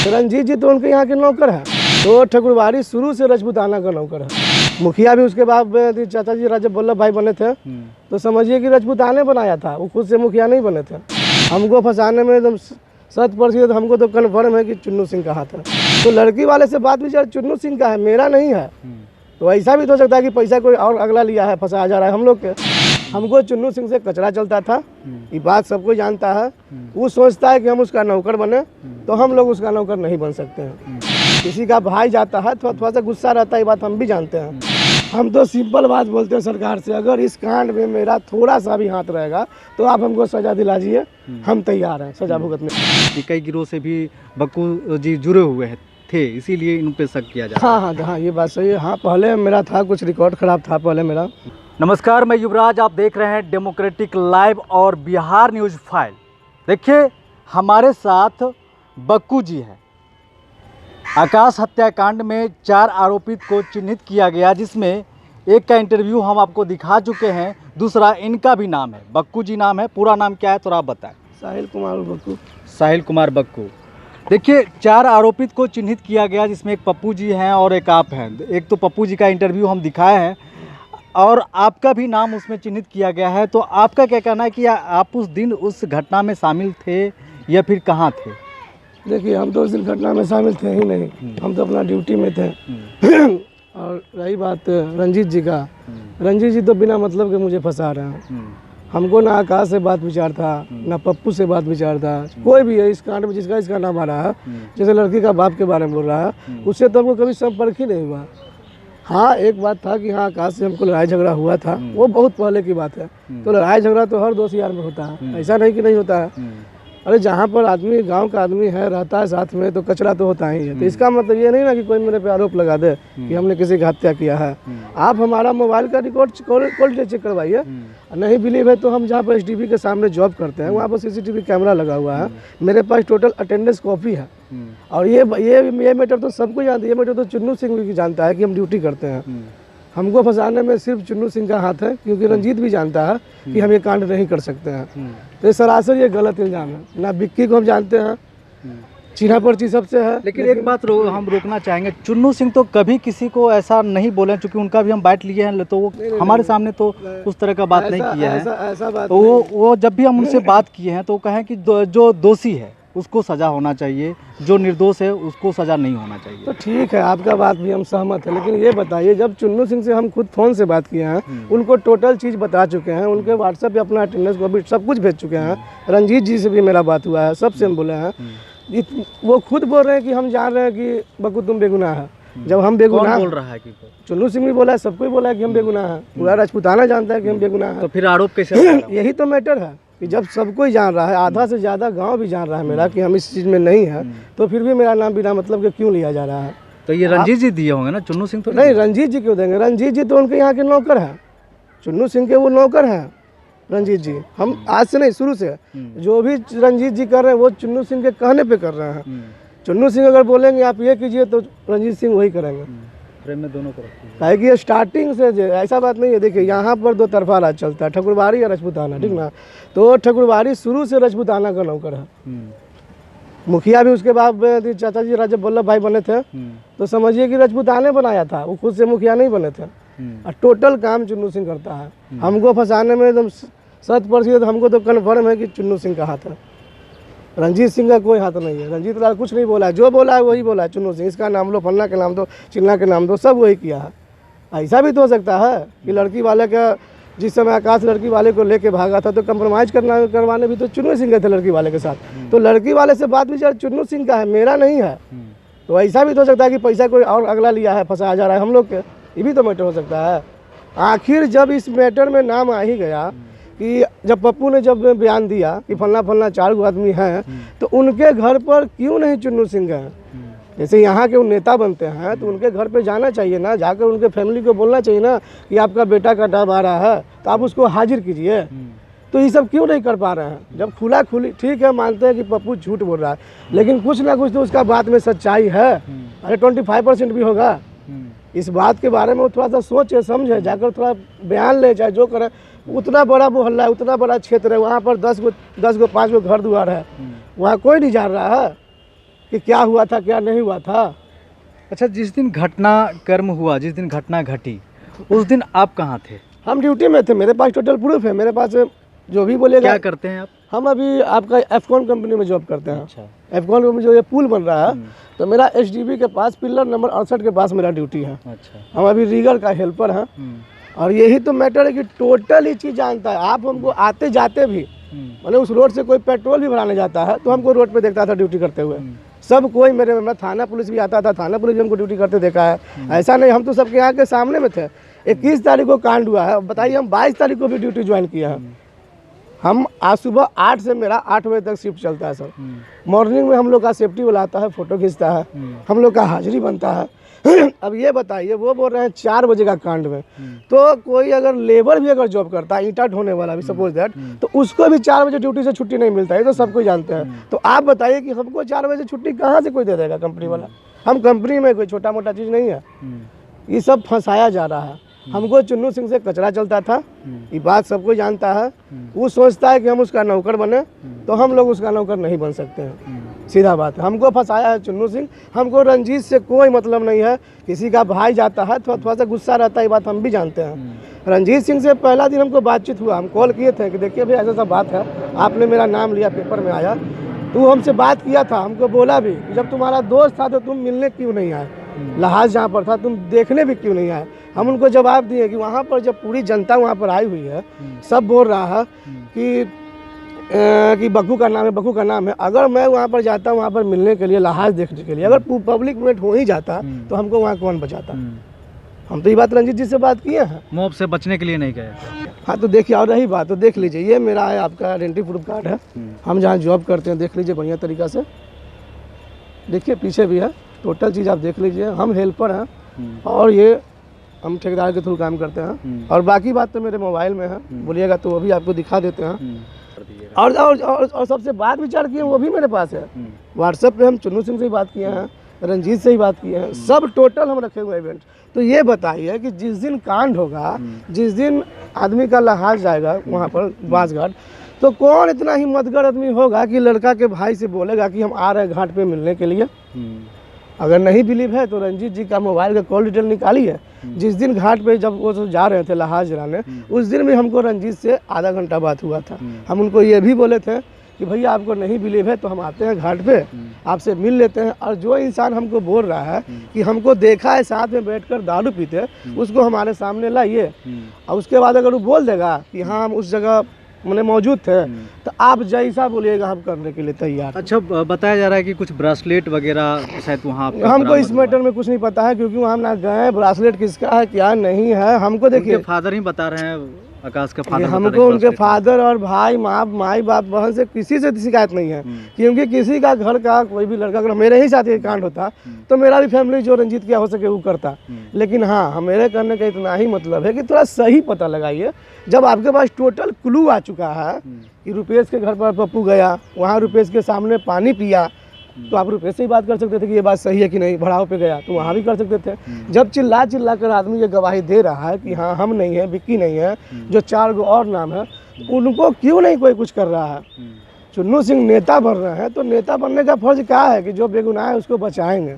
रंजीत जी तो उनके यहाँ के नौकर हैं, तो ठकुरबाड़ी शुरू से राजपूताना का नौकर है। मुखिया भी उसके बाद चाचा जी राजा वल्लभ भाई बने थे, तो समझिए कि राजपूताने बनाया था, वो खुद से मुखिया नहीं बने थे। हमको फंसाने में एकदम 100% हमको तो कन्फर्म है कि चुन्नू सिंह का हाथ है। तो लड़की वाले से बात विचार चुन्नू सिंह का है, मेरा नहीं है। तो ऐसा भी तो हो सकता है कि पैसा कोई और अगला लिया है, फंसाया जा रहा है हम लोग के। हमको चुन्नू सिंह से कचरा चलता था, ये बात सबको जानता है। वो सोचता है कि हम उसका नौकर बने, तो हम लोग उसका नौकर नहीं बन सकते हैं। किसी का भाई जाता है तो थोड़ा सा गुस्सा रहता है, ये बात हम भी जानते हैं। हम तो सिंपल बात बोलते हैं सरकार से, अगर इस कांड में मेरा थोड़ा सा भी हाथ रहेगा तो आप हमको सजा दिला दीजिए, हम तैयार हैं सजा भुगतने। कई गिरोह से भी बक्कू जी जुड़े हुए थे, इसीलिए इन पे शक किया जा रहा है। हाँ, ये बात सही है। हाँ, पहले मेरा था, कुछ रिकॉर्ड खराब था पहले मेरा। नमस्कार, मैं युवराज, आप देख रहे हैं डेमोक्रेटिक लाइव और बिहार न्यूज़ फाइल। देखिए, हमारे साथ बक्कू जी हैं। आकाश हत्याकांड में 4 आरोपित को चिन्हित किया गया, जिसमें एक का इंटरव्यू हम आपको दिखा चुके हैं, दूसरा इनका भी नाम है, बक्कू जी नाम है। पूरा नाम क्या है थोड़ा आप बताएं। साहिल कुमार बक्कू। साहिल कुमार बक्कू। देखिए, 4 आरोपित को चिन्हित किया गया, जिसमें एक पप्पू जी हैं और एक आप हैं। एक तो पप्पू जी का इंटरव्यू हम दिखाए हैं और आपका भी नाम उसमें चिन्हित किया गया है। तो आपका क्या कहना है कि आप उस दिन उस घटना में शामिल थे या फिर कहाँ थे? देखिए, हम तो उस दिन घटना में शामिल थे ही नहीं, हम तो अपना ड्यूटी में थे। और रही बात रंजीत जी का, रंजीत जी तो बिना मतलब के मुझे फंसा रहे हैं। हमको ना आकाश से बात विचार था, ना पप्पू से बात विचार था। कोई भी है इस कांड में जिसका इसका नाम आ रहा है, जैसे लड़की का बाप के बारे में बोल रहा है, उससे तो हमको कभी संपर्क ही नहीं हुआ। हाँ, एक बात था कि हाँ, आकाश से हमको लड़ाई झगड़ा हुआ था, वो बहुत पहले की बात है। तो लड़ाई झगड़ा तो हर दोस्त यार में होता है, ऐसा नहीं कि नहीं होता है। अरे जहाँ पर आदमी, गांव का आदमी है, रहता है साथ में, तो कचरा तो होता ही है। तो इसका मतलब ये नहीं ना कि कोई मेरे पे आरोप लगा दे कि हमने किसी की हत्या किया है। आप हमारा मोबाइल का रिकॉर्ड कॉल चेक करवाइए। नहीं बिलीव है तो हम जहाँ पर STV के सामने जॉब करते हैं, वहाँ पर CCTV कैमरा लगा हुआ है। मेरे पास टोटल अटेंडेंस कॉपी है। और ये मैटर तो सबको जानता है, ये मैटर तो चुन्नू सिंह भी जानता है कि हम ड्यूटी करते हैं। हमको फंसाने में सिर्फ चुन्नू सिंह का हाथ है, क्योंकि रंजीत भी जानता है कि हम ये कांड नहीं कर सकते हैं। तो ये सरासर ये गलत इल्जाम है। ना विक्की को हम जानते हैं, चीना पर्ची सबसे है। लेकिन एक बात हम रोकना चाहेंगे, चुन्नू सिंह तो कभी किसी को ऐसा नहीं बोले, चूँकि उनका भी हम बाइट लिए हैं, तो वो हमारे सामने तो उस तरह का बात नहीं किया है। ऐसा बात तो वो जब भी हम उनसे बात किए हैं तो कहें कि जो दोषी है उसको सज़ा होना चाहिए, जो निर्दोष है उसको सज़ा नहीं होना चाहिए। तो ठीक है, आपका बात भी हम सहमत है। लेकिन ये बताइए, जब चुन्नू सिंह से हम खुद फ़ोन से बात किए हैं, उनको टोटल चीज़ बता चुके हैं, उनके व्हाट्सएप पे अपना अटेंडेंस को भी सब कुछ भेज चुके हैं। रंजीत जी से भी मेरा बात हुआ है, सबसे हम बोले हैं। वो खुद बोल रहे हैं कि हम जान रहे हैं कि बक्कू तुम बेगुनाह है। जब हम बेगुनाह बोल रहा है कि चुन्नू सिंह भी बोला है, सबको ही बोला है कि हम बेगुनाह है। पूरा राजपूताना जानता है कि हम बेगुनाह है। तो फिर आरोप कैसे? यही तो मैटर है कि जब सबको ही जान रहा है, आधा से ज़्यादा गांव भी जान रहा है मेरा कि हम इस चीज़ में नहीं है, तो फिर भी मेरा नाम बिना मतलब के क्यों लिया जा रहा है? तो ये रंजीत जी दिए होंगे ना, चुन्नू सिंह तो नहीं। रंजीत जी क्यों देंगे? रंजीत जी तो उनके यहाँ के नौकर हैं, चुन्नू सिंह के वो नौकर हैं। रंजीत जी हम आज से नहीं, शुरू से जो भी रंजीत जी कर रहे हैं वो चुन्नू सिंह के कहने पे कर रहे हैं। चुन्नू सिंह अगर बोलेंगे आप ये कीजिए तो रंजीत सिंह वही करेंगे। प्रेम में दोनों तरफ है कि ये स्टार्टिंग से ऐसा बात नहीं है। देखिए, यहाँ पर 2 तरफा राज चलता है, ठकुरबाड़ी और राजपूताना, ठीक ना। तो ठकुरबाड़ी शुरू से राजपूताना का नौकर है। मुखिया भी उसके बाद चाचा जी राजा वल्लभ भाई बने थे, तो समझिए कि राजपूताने बनाया था, वो खुद से मुखिया नहीं बने थे। और टोटल काम चुन्नू सिंह करता है। हमको फंसाने में एकदम 100% हमको तो कन्फर्म है कि चुन्नू सिंह का हाथ है। रंजीत सिंह का कोई हाथ नहीं है। रंजीत लाल कुछ नहीं बोला है, जो बोला है वही बोला है। चुन्नू सिंह इसका नाम लो, फन्ना के नाम दो, चिन्ना के नाम दो, सब वही किया है। ऐसा भी तो हो सकता है कि लड़की वाले का, जिस समय आकाश लड़की वाले को लेके भागा था, तो कंप्रोमाइज करवाने भी तो चुन्नू सिंह गए थे लड़की वाले के साथ। तो लड़की वाले से बात विचार चुन्नू सिंह का है, मेरा नहीं है। तो ऐसा भी तो हो सकता है कि पैसा कोई और अगला लिया है, फंसाया जा रहा है हम लोग के, ये भी तो मैटर हो सकता है। आखिर जब इस मैटर में नाम आ ही गया कि जब पप्पू ने जब बयान दिया कि फलना 4 आदमी हैं, तो उनके घर पर क्यों नहीं चुन्नू सिंह गए? जैसे यहाँ के नेता बनते हैं तो उनके घर पे जाना चाहिए ना, जाकर उनके फैमिली को बोलना चाहिए ना कि आपका बेटा का डब आ रहा है तो आप उसको हाजिर कीजिए। तो ये सब क्यों नहीं कर पा रहे हैं? जब खुली ठीक है, मानते हैं कि पप्पू झूठ बोल रहा है, लेकिन कुछ ना कुछ तो उसका बात में सच्चाई है। अरे 25% भी होगा। इस बात के बारे में वो थोड़ा सा सोचे समझे, जाकर थोड़ा बयान ले, चाहे जो करे। उतना बड़ा मोहल्ला है, उतना बड़ा क्षेत्र है, वहाँ पर 10 गो 5 गो घर द्वार है, वहाँ कोई नहीं जा रहा है। कि क्या हुआ था क्या नहीं हुआ था। अच्छा, जिस दिन घटनाक्रम हुआ, जिस दिन घटना घटी, उस दिन आप कहाँ थे? हम ड्यूटी में थे, मेरे पास टोटल प्रूफ है, मेरे पास जो भी बोलेगा। क्या करते हैं आप? हम अभी आपका एफकॉन कंपनी में जॉब करते हैं। अच्छा। एफकॉन में जो ये पुल बन रहा है, तो मेरा एचडीबी के पास पिलर नंबर 68 के पास मेरा ड्यूटी है। अच्छा। हम अभी रीगर का हेल्पर हैं। और यही तो मैटर है कि टोटल ही चीज़ जानता है। आप हमको आते जाते भी, मैंने उस रोड से कोई पेट्रोल भी भराने जाता है तो हमको रोड पे देखता था ड्यूटी करते हुए। सब कोई मेरा थाना पुलिस भी आता था, थाना पुलिस भी हमको ड्यूटी करते देखा है। ऐसा नहीं, हम तो सबके यहाँ के सामने में थे। 21 तारीख को कांड हुआ है, बताइए हम 22 तारीख को भी ड्यूटी ज्वाइन किया है। हम आज सुबह 8 से मेरा 8 बजे तक शिफ्ट चलता है सर। मॉर्निंग में हम लोग का सेफ्टी वाला आता है, फोटो खींचता है, हम लोग का हाजिरी बनता है। अब ये बताइए, वो बोल रहे हैं 4 बजे का कांड में, तो कोई अगर लेबर भी अगर जॉब करता है, ईंटा ढोने वाला भी सपोज दैट, तो उसको भी 4 बजे ड्यूटी से छुट्टी नहीं मिलता है, तो सबको जानते हैं। तो आप बताइए कि हमको 4 बजे छुट्टी कहाँ से कोई दे देगा कंपनी वाला? हम कंपनी में कोई छोटा मोटा चीज़ नहीं है, ये सब फंसाया जा रहा है। हमको चुन्नू सिंह से कचरा चलता था, ये बात सबको जानता है। वो सोचता है कि हम उसका नौकर बने, तो हम लोग उसका नौकर नहीं बन सकते हैं, सीधा बात है। हमको फंसाया है चुन्नू सिंह। हमको रंजीत से कोई मतलब नहीं है। किसी का भाई जाता है तो थोड़ा सा गुस्सा रहता है, ये बात हम भी जानते हैं। रंजीत सिंह से पहला दिन हमको बातचीत हुआ, हम कॉल किए थे कि देखिए भाई ऐसा बात है, आपने मेरा नाम लिया, पेपर में आया, तो हमसे बात किया था। हमको बोला भी कि जब तुम्हारा दोस्त था तो तुम मिलने क्यों नहीं आए, लहाज जहाँ पर था तुम देखने भी क्यों नहीं आए। हम उनको जवाब दिए कि वहाँ पर जब पूरी जनता वहाँ पर आई हुई है, सब बोल रहा है कि बक्कू का नाम है, बक्कू का नाम है। अगर मैं वहाँ पर जाता वहाँ पर मिलने के लिए, लहाज देखने के लिए, अगर पब्लिक मूवमेंट हो ही जाता तो हमको वहाँ कौन बचाता। हम तो ये बात रंजीत जी से बात किए हैं, मॉब से बचने के लिए नहीं गए। हाँ तो देखिए, और रही बात तो देख लीजिए, ये मेरा है आपका आइडेंटिटी प्रूफ कार्ड है। हम जहाँ जॉब करते हैं देख लीजिए बढ़िया तरीक़ा से, देखिए पीछे भी है, टोटल चीज़ आप देख लीजिए। हम हेल्पर हैं और ये हम ठेकेदार के थ्रू काम करते हैं। और बाकी बात तो मेरे मोबाइल में है, बोलिएगा तो वो भी आपको दिखा देते हैं। और सबसे बात विचार किए वो भी मेरे पास है। व्हाट्सएप पे हम चुन्नू सिंह से ही बात किए हैं, रंजीत से ही बात किए हैं, सब टोटल हम रखे हुए इवेंट। तो ये बताइए कि जिस दिन कांड होगा, जिस दिन आदमी का लहाज जाएगा वहाँ पर बांसघाट, तो कौन इतना हिम्मतगर आदमी होगा कि लड़का के भाई से बोलेगा कि हम आ रहे हैं घाट पे मिलने के लिए। अगर नहीं बिलीव है तो रंजीत जी का मोबाइल का कॉल डिटेल निकालिए। जिस दिन घाट पे जब वो जा रहे थे लहाज जलाने, उस दिन भी हमको रंजीत से आधा घंटा बात हुआ था। हम उनको ये भी बोले थे कि भैया आपको नहीं बिलीव है तो हम आते हैं घाट पे, आपसे मिल लेते हैं। और जो इंसान हमको बोल रहा है कि हमको देखा है साथ में बैठकर दारू पीते, उसको हमारे सामने लाइए। और उसके बाद अगर वो बोल देगा कि हाँ हम उस जगह मैंने मौजूद थे, तो आप जैसा बोलिएगा हम करने के लिए तैयार। अच्छा, बताया जा रहा है कि कुछ ब्रासलेट वगैरह शायद वहाँ हमको इस मैटर में कुछ नहीं पता है, क्योंकि वहाँ ना गए। ब्रासलेट किसका है क्या नहीं है हमको, देखिए फादर ही बता रहे हैं, आकाश का फादर। हमको उनके फादर और भाई माई बाप बहन से किसी से शिकायत नहीं है, क्योंकि किसी का घर का कोई भी लड़का अगर मेरे ही साथ ये कांड होता तो मेरा भी फैमिली जो रंजीत क्या हो सके वो करता। लेकिन हाँ, मेरे करने का इतना ही मतलब है कि थोड़ा सही पता लगाइए। जब आपके पास टोटल क्लू आ चुका है कि रुपेश के घर पर पप्पू गया, वहाँ रुपेश के सामने पानी पिया, तो आप रुपेश से ही बात कर सकते थे कि ये बात सही है कि नहीं। भड़ाव पे गया तो वहाँ भी कर सकते थे। जब चिल्ला कर आदमी ये गवाही दे रहा है कि हाँ हम नहीं है, विक्की नहीं है, जो 4 गो और नाम है, उनको क्यों नहीं कोई कुछ कर रहा है। चुन्नू सिंह नेता बन रहे हैं, तो नेता बनने का फर्ज क्या है कि जो बेगुनाह है उसको बचाएंगे,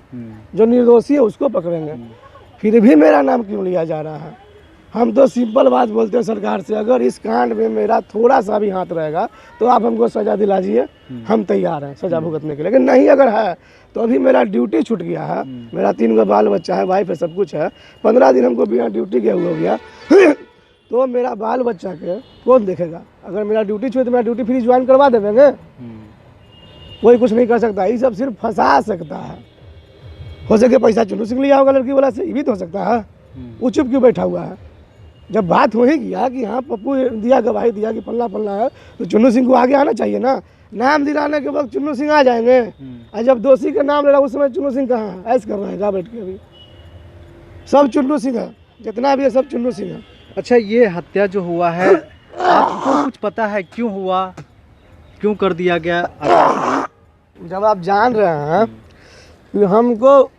जो निर्दोषी है उसको पकड़ेंगे। फिर भी मेरा नाम क्यों लिया जा रहा है? हम तो सिंपल बात बोलते हैं सरकार से, अगर इस कांड में मेरा थोड़ा सा भी हाथ रहेगा तो आप हमको सज़ा दिला दीजिए, हम तैयार हैं सज़ा भुगतने के लिए। लेकिन नहीं अगर है तो अभी मेरा ड्यूटी छूट गया है, मेरा 3 गो बाल बच्चा है, वाइफ है, सब कुछ है। 15 दिन हमको बिना ड्यूटी के हो गया तो मेरा बाल बच्चा के कौन देखेगा? अगर मेरा ड्यूटी छूटे तो मेरा ड्यूटी फ्री ज्वाइन करवा देंगे, कोई कुछ नहीं कर सकता। ये सब सिर्फ फंसा सकता है। हो सके पैसा चुन्नू सिंह लिया होगा लड़की वाला से, ये भी तो हो सकता है। वो चुप क्यों बैठा हुआ है? जब बात हो ही गया कि हाँ पप्पू दिया, गवाही दिया कि पल्ला है, तो चुन्नू सिंह को आगे आना चाहिए ना। नाम दिलाने के वक्त चुन्नू सिंह आ जाएंगे, और जब दोषी का नाम ले रहा उस समय चुन्नू सिंह कहाँ है? ऐसे कर रहा है, जा बैठ के। अभी सब चुन्नू सिंह है, जितना भी है सब चुन्नू सिंह है। अच्छा, ये हत्या जो हुआ है, आपको कुछ पता है क्यों हुआ, क्यों कर दिया गया? जब आप जान रहे हैं कि हमको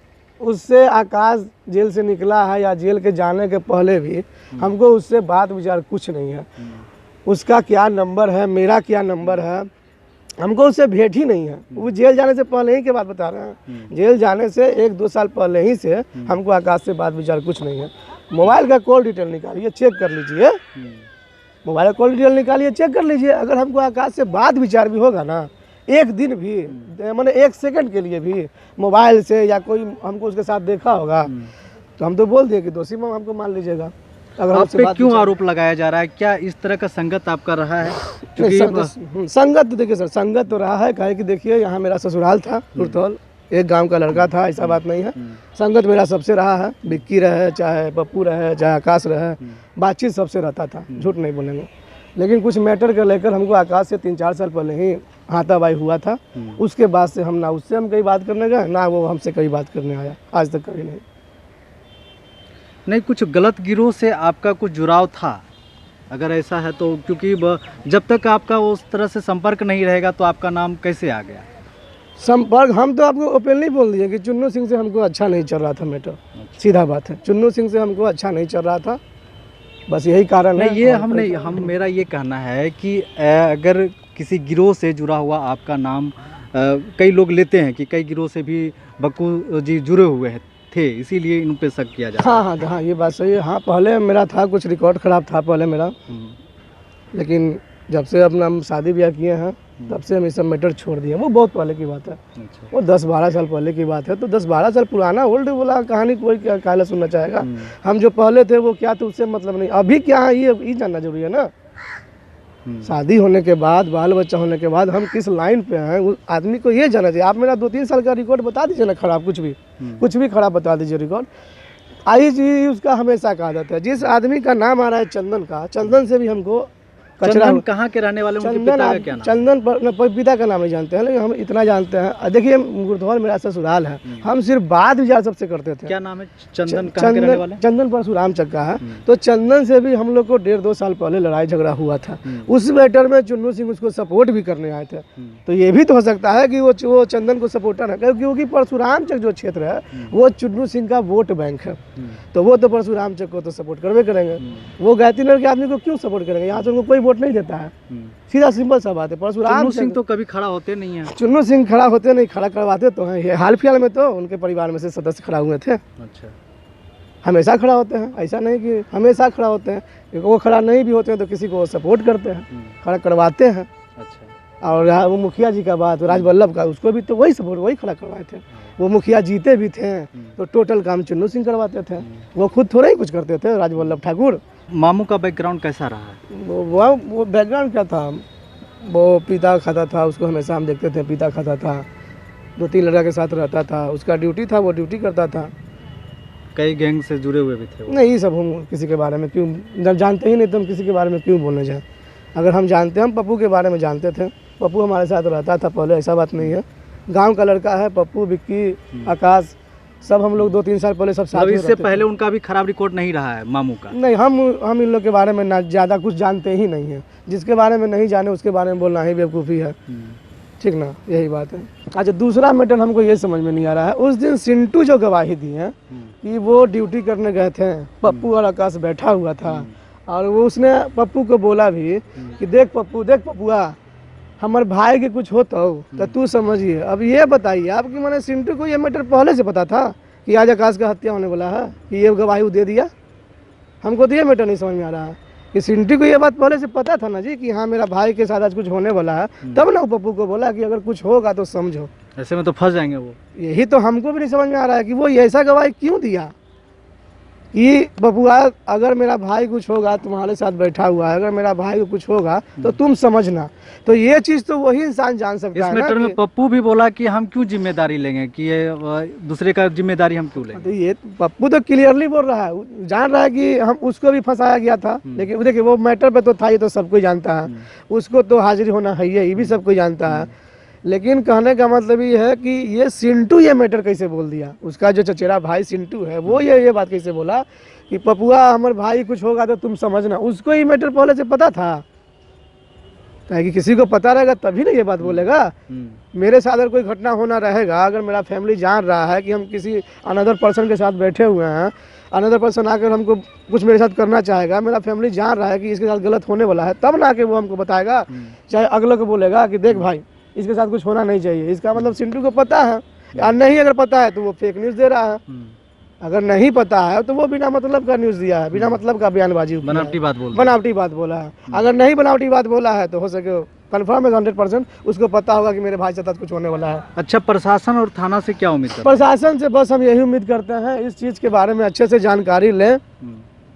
उससे आकाश जेल से निकला है या जेल के जाने के पहले भी हमको उससे बात विचार कुछ नहीं है। उसका क्या नंबर है, मेरा क्या नंबर है, हमको उससे भेंट ही नहीं है। वो जेल जाने से पहले ही के बात बता रहे हैं, जेल जाने से 1-2 साल पहले ही से हमको आकाश से बात विचार कुछ नहीं है। मोबाइल का कॉल डिटेल निकालिए, चेक कर लीजिए, मोबाइल का कॉल डिटेल निकालिए, चेक कर लीजिए। अगर हमको आकाश से बात विचार भी होगा ना, एक दिन भी मैंने 1 सेकंड के लिए भी मोबाइल से या कोई हमको उसके साथ देखा होगा तो हम तो बोल दिए कि दोषी हमको मान लीजिएगा। अगर आप हमसे पे बात क्यों विचार- आरोप लगाया जा रहा है? क्या इस तरह का संगत आपका रहा है? नहीं, क्योंकि संगत तो देखिए सर, संगत तो रहा है। काहे कि देखिए यहाँ मेरा ससुराल था रुतौल, एक गांव का लड़का था, ऐसा बात नहीं है। संगत मेरा सबसे रहा है, विक्की रहे, चाहे पप्पू रहे, चाहे आकाश रहे, बातचीत सबसे रहता था, झूठ नहीं बोलेंगे। लेकिन कुछ मैटर को लेकर हमको आकाश से 3-4 साल पहले ही हाथापाई हुआ था। उसके बाद से हम ना उससे हम कहीं बात करने गए, ना वो हमसे कहीं बात करने आया, आज तक कभी नहीं। नहीं, कुछ गलत गिरोह से आपका कुछ जुड़ाव था? अगर ऐसा है तो, क्योंकि जब तक आपका उस तरह से संपर्क नहीं रहेगा तो आपका नाम कैसे आ गया? संपर्क हम तो आपको ओपनली बोल दिए कि चुन्नू सिंह से हमको अच्छा नहीं चल रहा था मैटर, सीधा बात है। चुन्नू सिंह से हमको अच्छा नहीं चल रहा था, बस यही कारण है। नहीं, ये हम मेरा ये कहना है कि अगर किसी गिरोह से जुड़ा हुआ आपका नाम कई लोग लेते हैं कि कई गिरोह से भी बक्कू जी जुड़े हुए थे, इसीलिए इन पे शक किया जा रहा है। हाँ, ये बात सही है। हाँ, पहले मेरा था, कुछ रिकॉर्ड खराब था पहले मेरा, लेकिन जब से अपना हम शादी ब्याह किए हैं तब से हम ये सब मैटर छोड़ दिए। वो बहुत पहले की बात है, अच्छा। वो 10-12 साल पहले की बात है। तो 10-12 साल पुराना ओल्ड बोला कहानी कोई क्या काला सुनना चाहेगा। हम जो पहले थे वो क्या थे उससे मतलब नहीं। अभी क्या है ये जानना जरूरी है ना। शादी होने के बाद, बाल बच्चा होने के बाद हम किस लाइन पे हैं, उस आदमी को ये जानना चाहिए। आप मेरा 2-3 साल का रिकॉर्ड बता दीजिए ना खराब, कुछ भी खराब बता दीजिए रिकॉर्ड। आई चीज उसका हमेशा का आदत है। जिस आदमी का नाम आ रहा है चंदन का, चंदन से भी हमको कचरा। चंदन कहाँ के रहने वाले? उनके पिता का क्या नाम? चंदन पर पिता का नाम नहीं जानते हैं, लेकिन हम इतना जानते हैं। देखिए गुरधौल मेरा ससुराल है, हम सिर्फ बात विचार सबसे करते थे। क्या नाम है? चंदन कहाँ के रहने वाले? चंदन परशुराम चक्का है। तो चंदन से भी हम लोग को 1.5-2 साल पहले लड़ाई झगड़ा हुआ था। उस मैटर में चुन्नू सिंह उसको सपोर्ट भी करने आए थे। तो ये भी तो हो सकता है कि वो चंदन को सपोर्टर है, क्योंकि परशुराम चक जो क्षेत्र है वो चुन्नू सिंह का वोट बैंक है। तो वो तो परशुराम चक को तो सपोर्ट करवे करेंगे। वो गायत्री के आदमी को क्यों सपोर्ट करेंगे? यहाँ से उनको कोई वोट नहीं देता है। सीधा सिंपल सा बात है। परशुराम चुन्नू सिंह तो कभी खड़ा होते नहीं है। चुन्नू सिंह खड़ा होते नहीं, खड़ा करवाते तो हैं। ये हाल फिलहाल में तो उनके परिवार में से सदस्य खड़ा हुए थे। अच्छा। हमेशा खड़ा होते हैं, ऐसा नहीं कि हमेशा खड़ा होते हैं। वो खड़ा नहीं भी होते हैं तो किसी को सपोर्ट करते हैं, खड़ा करवाते हैं। अच्छा। और वो मुखिया जी का बात, राजवल्लभ का, उसको भी तो वही सपोर्ट, वही खड़ा करवाए थे। वो मुखिया जीते भी थे तो टोटल काम चुन्नू सिंह करवाते थे। वो खुद थोड़ा ही कुछ करते थे, राजवल्लभ ठाकुर। मामू का बैकग्राउंड कैसा रहा है? वो बैकग्राउंड क्या था? वो पीता खाता था, उसको हमेशा हम देखते थे पीता खाता था। 2-3 लड़का के साथ रहता था, उसका ड्यूटी था, वो ड्यूटी करता था। कई गैंग से जुड़े हुए भी थे वो। नहीं, ये सब हम किसी के बारे में क्यों, जब जानते ही नहीं तो हम किसी के बारे में क्यों बोलने जाए। अगर हम जानते, हम पप्पू के बारे में जानते थे, पप्पू हमारे साथ रहता था पहले, ऐसा बात नहीं है। गांव का लड़का है पप्पू, विक्की, आकाश, सब हम लोग 2-3 साल पहले सब साथ में इससे पहले उनका भी खराब रिकॉर्ड नहीं रहा है मामू का? नहीं, हम इन लोग के बारे में ना ज़्यादा कुछ जानते ही नहीं है। जिसके बारे में नहीं जाने उसके बारे में बोलना ही बेवकूफ़ी है, ठीक ना, यही बात है। अच्छा, दूसरा मैटर हमको ये समझ में नहीं आ रहा है। उस दिन सिंटू जो गवाही दी है कि वो ड्यूटी करने गए थे, पप्पू और आकाश बैठा हुआ था, और वो उसने पप्पू को बोला भी कि देख पप्पुआ, हमारे भाई के कुछ होता हो तो तू समझिए। अब ये बताइए आपकी, मैंने सिंटू को ये मैटर पहले से पता था कि आज आकाश का हत्या होने वाला है, कि ये गवाही दे दिया? हमको तो ये मैटर नहीं समझ में आ रहा है कि सिंटू को ये बात पहले से पता था ना जी कि हाँ मेरा भाई के साथ आज कुछ होने वाला है, तब ना वो पप्पू को बोला कि अगर कुछ होगा तो समझो। ऐसे में तो फंस जाएंगे वो। यही तो हमको भी नहीं समझ में आ रहा है कि वो ऐसा गवाही क्यों दिया कि बबुआ अगर मेरा भाई कुछ होगा, तुम्हारे साथ बैठा हुआ है, अगर मेरा भाई को कुछ होगा तो तुम समझना। तो ये चीज़ तो वही इंसान जान सकता इस है मैटर ना में कि, पप्पू भी बोला कि हम क्यों जिम्मेदारी लेंगे, कि ये दूसरे का जिम्मेदारी हम क्यों लेंगे। तो ये पप्पू तो क्लियरली बोल रहा है, वो जान रहा है कि हम उसको भी फंसाया गया था। लेकिन देखिए वो मैटर पे तो था, ये तो सब कोई जानता है, उसको तो हाजिर होना है, ये भी सब कोई जानता है। लेकिन कहने का मतलब ये है कि ये सिंटू ये मैटर कैसे बोल दिया, उसका जो चचेरा भाई सिंटू है वो ये बात कैसे बोला कि पपुआ हमारे भाई कुछ होगा तो तुम समझना। उसको ये मैटर पहले से पता था, ताकि किसी को पता रहेगा तभी ना ये बात बोलेगा। मेरे साथ अगर कोई घटना होना रहेगा, अगर मेरा फैमिली जान रहा है कि हम किसी अनदर पर्सन के साथ बैठे हुए हैं, अनदर पर्सन आकर हमको कुछ मेरे साथ करना चाहेगा, मेरा फैमिली जान रहा है कि इसके साथ गलत होने वाला है, तब ना आके वो हमको बताएगा। चाहे अगले को बोलेगा कि देख भाई इसके साथ कुछ होना नहीं चाहिए। इसका मतलब चिंटू को पता है, या नहीं अगर पता है तो वो फेक न्यूज़ दे रहा है, अगर नहीं पता है तो वो बिना मतलब का न्यूज़ दिया है, बिना मतलब का बयानबाजी, बनावटी बात बोल बनावटी बात बोला है। अगर नहीं बनावटी बात बोला है तो हो सके कन्फर्म है 100% उसको पता होगा कि मेरे भाई के साथ कुछ होने वाला है। अच्छा, प्रशासन और थाना से क्या उम्मीद करते प्रशासन से बस हम यही उम्मीद करते हैं इस चीज़ के बारे में अच्छे से जानकारी लें, हैं?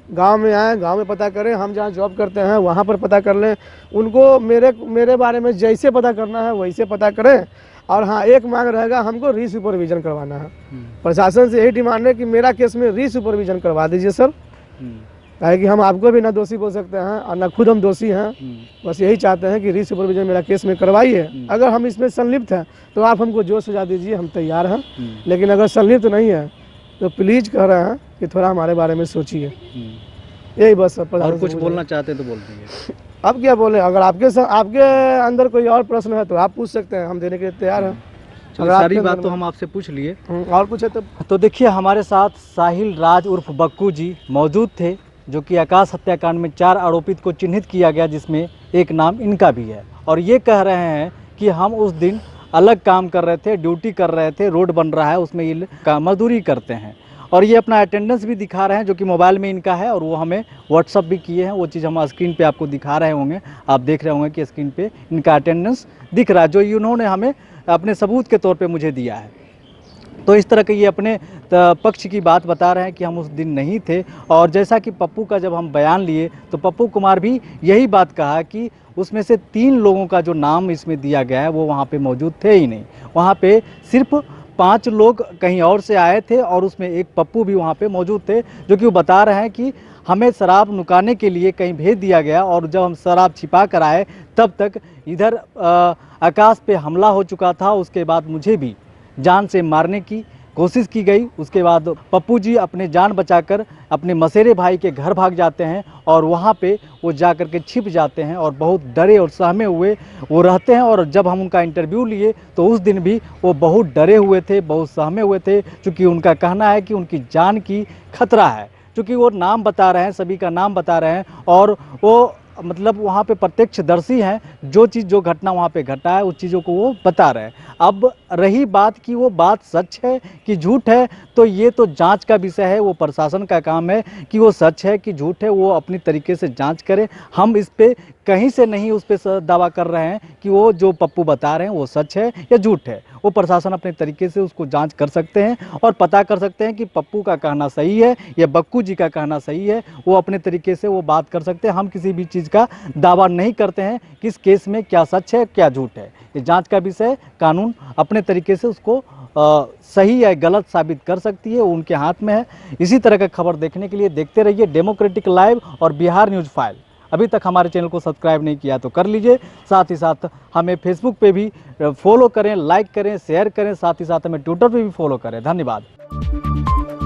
गांव में आए, गांव में पता करें, हम जहाँ जॉब करते हैं वहाँ पर पता कर लें, उनको मेरे बारे में जैसे पता करना है वैसे पता करें। और हाँ, एक मांग रहेगा, हमको री सुपरविजन करवाना है। प्रशासन से यही डिमांड है कि मेरा केस में री सुपरविजन करवा दीजिए सर, है कि हम आपको भी ना दोषी बोल सकते हैं और ना खुद हम दोषी हैं। बस यही चाहते हैं कि री सुपरविजन मेरा केस में करवाइए। अगर हम इसमें संलिप्त हैं तो आप हमको जो सजा दीजिए, हम तैयार हैं। लेकिन अगर संलिप्त नहीं है तो प्लीज़ कह रहे हैं कि थोड़ा हमारे बारे में सोचिए। यही बस सर। और कुछ बोलना चाहते तो बोल दीजिए। अब क्या बोले, अगर आपके अंदर कोई और प्रश्न है तो आप पूछ सकते हैं, हम देने के लिए तैयार हैं। चलो, सारी बात तो हम आपसे पूछ लिए, और कुछ है तो देखिए हमारे साथ साहिल राज उर्फ बक्कू जी मौजूद थे, जो कि आकाश हत्याकांड में 4 आरोपित को चिन्हित किया गया, जिसमें एक नाम इनका भी है। और ये कह रहे हैं कि हम उस दिन अलग काम कर रहे थे, ड्यूटी कर रहे थे, रोड बन रहा है उसमें ये मजदूरी करते हैं। और ये अपना अटेंडेंस भी दिखा रहे हैं, जो कि मोबाइल में इनका है, और वो हमें व्हाट्सअप भी किए हैं। वो चीज़ हम स्क्रीन पे आपको दिखा रहे होंगे, आप देख रहे होंगे कि स्क्रीन पे इनका अटेंडेंस दिख रहा है, जो इन्होंने हमें अपने सबूत के तौर पे मुझे दिया है। तो इस तरह के ये अपने पक्ष की बात बता रहे हैं कि हम उस दिन नहीं थे। और जैसा कि पप्पू का जब हम बयान लिए तो पप्पू कुमार भी यही बात कहा कि उसमें से 3 लोगों का जो नाम इसमें दिया गया है वो वहाँ पे मौजूद थे ही नहीं। वहाँ पे सिर्फ 5 लोग कहीं और से आए थे, और उसमें एक पप्पू भी वहाँ पे मौजूद थे, जो कि वो बता रहे हैं कि हमें शराब नुकाने के लिए कहीं भेज दिया गया, और जब हम शराब छिपा कर आए तब तक इधर आकाश पे हमला हो चुका था। उसके बाद मुझे भी जान से मारने की कोशिश की गई। उसके बाद पप्पू जी अपने जान बचाकर अपने मसेरे भाई के घर भाग जाते हैं, और वहाँ पे वो जा कर के छिप जाते हैं, और बहुत डरे और सहमे हुए वो रहते हैं। और जब हम उनका इंटरव्यू लिए तो उस दिन भी वो बहुत डरे हुए थे, बहुत सहमे हुए थे, क्योंकि उनका कहना है कि उनकी जान की खतरा है। क्योंकि वो नाम बता रहे हैं, सभी का नाम बता रहे हैं, और वो मतलब वहाँ पे प्रत्यक्षदर्शी हैं, जो चीज़ जो घटना वहाँ पे घटा है उस चीज़ों को वो बता रहे हैं। अब रही बात कि वो बात सच है कि झूठ है, तो ये तो जांच का विषय है। वो प्रशासन का काम है कि वो सच है कि झूठ है, वो अपनी तरीके से जांच करे। हम इस पे कहीं से नहीं उस पर दावा कर रहे हैं कि वो जो पप्पू बता रहे हैं वो सच है या झूठ है। वो प्रशासन अपने तरीके से उसको जांच कर सकते हैं और पता कर सकते हैं कि पप्पू का कहना सही है या बक्कू जी का कहना सही है। वो अपने तरीके से वो बात कर सकते हैं। हम किसी भी चीज़ का दावा नहीं करते हैं कि इस केस में क्या सच है क्या झूठ है। ये जांच का विषय, कानून अपने तरीके से उसको सही या गलत साबित कर सकती है, उनके हाथ में है। इसी तरह का खबर देखने के लिए देखते रहिए डेमोक्रेटिक लाइव और बिहार न्यूज़ फाइल। अभी तक हमारे चैनल को सब्सक्राइब नहीं किया तो कर लीजिए। साथ ही साथ हमें फेसबुक पे भी फॉलो करें, लाइक करें, शेयर करें। साथ ही साथ हमें ट्विटर पे भी फॉलो करें। धन्यवाद।